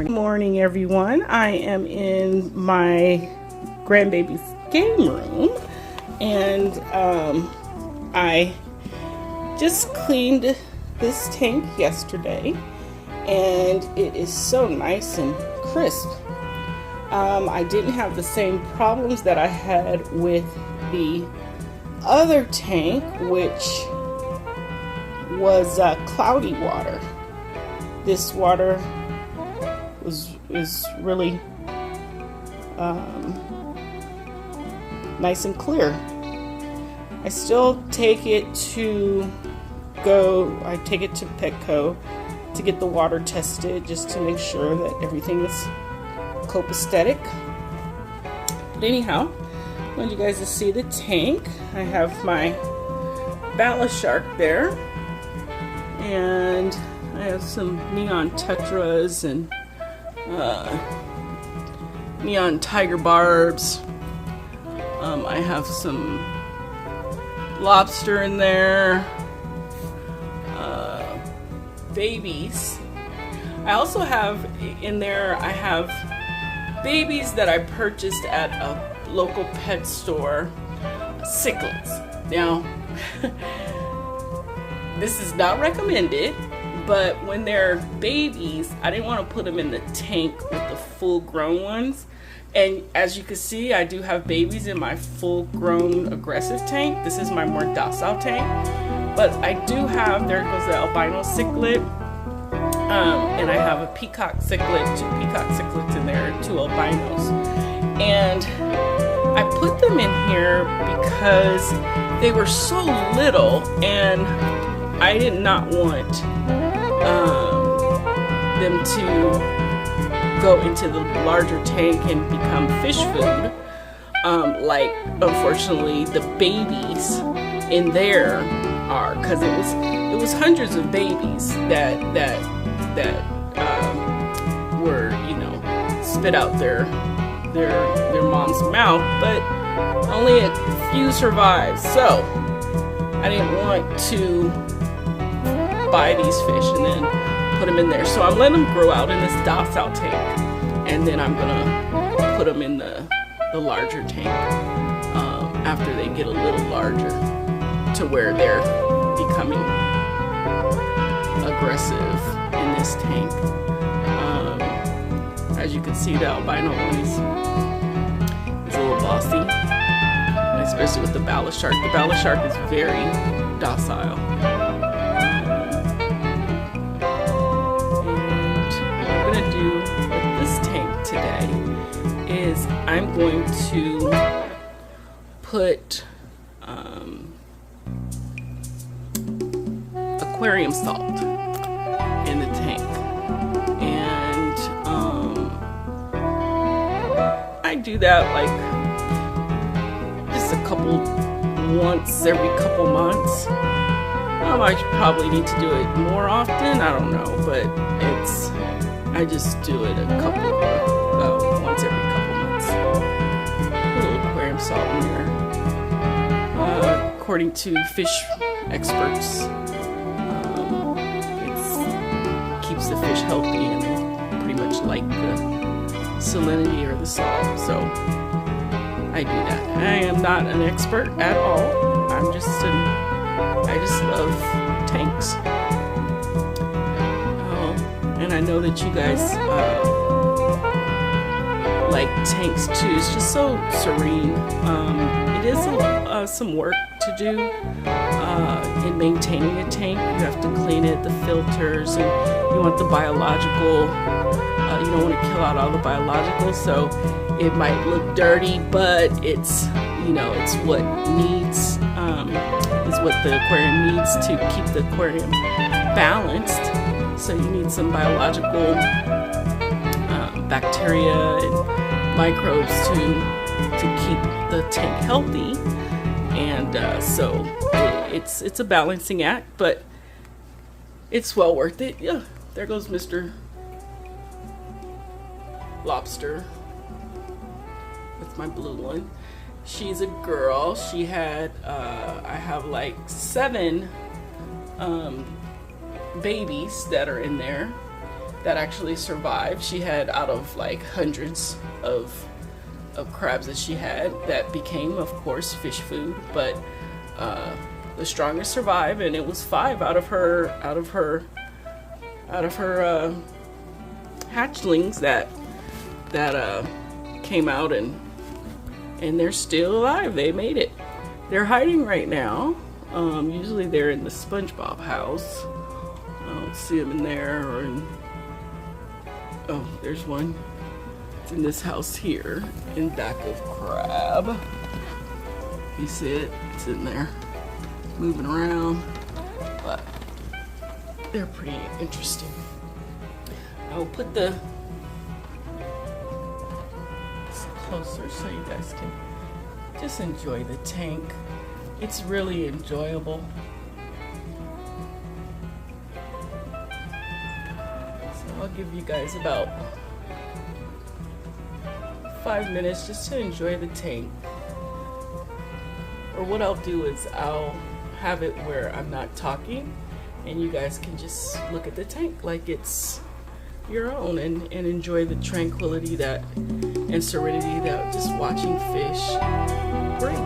Morning everyone. I am in my grandbaby's game room, and I just cleaned this tank yesterday, and it is so nice and crisp. I didn't have the same problems that I had with the other tank, which was cloudy water. This water is really nice and clear. I still take it to Petco to get the water tested, just to make sure that everything is copacetic. But anyhow, I want you guys to see the tank. I have my ballast shark there, and I have some neon tetras and neon TigerBarbs. I have some lobster in there, babies. I also have in there, I have babies that I purchased at a local pet store, cichlids. Now, this is not recommended, but when they're babies, I didn't want to put them in the tank with the full-grown ones. And as you can see, I do have babies in my full-grown aggressive tank. This is my more docile tank. But I do have, there goes the albino cichlid, and I have a peacock cichlid, 2 peacock cichlids in there, 2 albinos. And I put them in here because they were so little, and I did not want them to go into the larger tank and become fish food, like unfortunately the babies in there are, because it was hundreds of babies that were, you know, spit out their mom's mouth, but only a few survived. So I didn't want to buy these fish and then put them in there. So I'm letting them grow out in this docile tank, and then I'm gonna put them in the larger tank after they get a little larger, to where they're becoming aggressive in this tank. As you can see, the albino one is a little bossy, especially with the ballast shark. The ballast shark is very docile. Today is I'm going to put aquarium salt in the tank, and I do that like just once every couple months. I probably need to do it more often, I don't know, but I just do it once every couple months. A little aquarium salt in there. According to fish experts, it keeps the fish healthy and pretty much like the salinity or the salt. So I do that. I am not an expert at all. I just love tanks. And I know that you guys like tanks too. It's just so serene. It is some work to do in maintaining a tank. You have to clean it, the filters, and you want the biological. You don't want to kill out all the biologicals, so it might look dirty, but it's it's what needs is what the aquarium needs to keep the aquarium balanced. So you need some biological bacteria and microbes to keep the tank healthy, and so it's a balancing act, but it's well worth it. Yeah, there goes Mr. Lobster. That's my blue one. She's a girl. She had, I have like 7 babies that are in there that actually survived. She had out of like hundreds of crabs that she had that became, of course, fish food, but the strongest survived, and it was 5 out of her hatchlings that came out, and they're still alive. They made it. They're hiding right now. Usually they're in the SpongeBob house. I don't see them in there, or in, oh, there's one. It's in this house here, in back of Crab. You see it? It's in there, moving around, but they're pretty interesting. I'll put the closer so you guys can just enjoy the tank. It's really enjoyable. So I'll give you guys about 5 minutes just to enjoy the tank. Or what I'll do is I'll have it where I'm not talking and you guys can just look at the tank like it's your own, and enjoy the tranquility that and serenity that just watching fish bring.